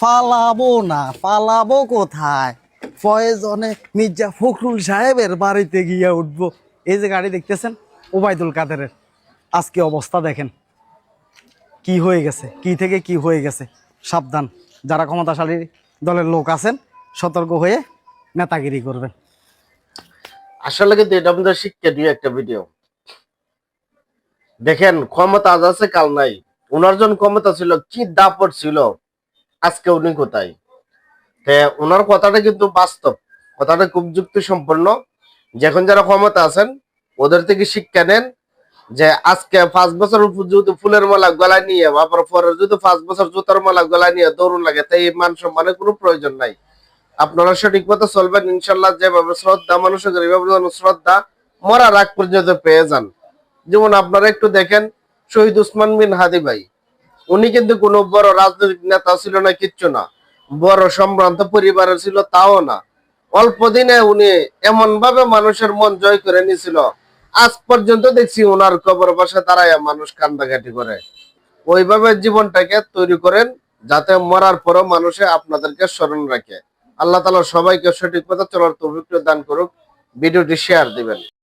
ফালাবো না, ফালাবো কোথায়? প্রয়োজনে মির্জা ফখরুল সাহেবের বাড়িতে গিয়ে উঠবো। এই যে গাড়ি দেখতেছেন, ওবায়দুল কাদেরের। আজকে অবস্থা দেখেন কি হয়ে গেছে, কি থেকে কি হয়ে গেছে। সাবধান, যারা ক্ষমতাশালী দলের লোক আছেন সতর্ক হয়ে নেতাগিরি করবেন। আসলে কিন্তু এটা আমাদের শিক্ষণীয় একটা ভিডিও। দেখেন, ক্ষমতা আজ আছে কাল নাই। ওনার জন্য ক্ষমতা ছিল, কি দাপট ছিল, আজকে উনি কোথায়? ওনার কথাটা কিন্তু বাস্তব, কথাটা খুব যুক্তি সম্পন্ন। যখন যারা ক্ষমতা আছেন ওদের থেকে শিক্ষা নেন, যে আজকে 5 বছর যদি ফুলের মালা গলায় নিয়ে আবার পরের যদি 5 বছর জুতার মালা গলায় নিয়ে দৌড়ুন লাগে, তাই এই মান সম্মানের কোনো প্রয়োজন নাই। আপনারা সঠিক মতো চলবেন, ইনশাল্লাহ যেভাবে শ্রদ্ধা মানুষের এইভাবে যেন শ্রদ্ধা মরার আগ পর্যন্ত পেয়ে যান। যেমন আপনারা একটু দেখেন, শহীদ উসমান বিন হাদি ভাই, উনি কিন্তু কোনো বড় রাজনৈতিক নেতা ছিল না, কিচ্ছু না, বড় সম্ভ্রান্ত পরিবারের ছিল তাও না। অল্প দিনে উনি এমন ভাবে মানুষের মন জয় করে নিয়েছিল, আজ পর্যন্ত দেখছি ওনার কবর পাশে দাঁড়ায় মানুষ কান্দাকাটি করে। ওইভাবে জীবনটাকে তৈরি করেন, যাতে মরার পরও মানুষে আপনাদেরকে স্মরণ রাখে। আল্লাহ তাআলা সবাইকে সঠিক পথে চলার তৌফিক দান করুক। ভিডিওটি শেয়ার দিবেন।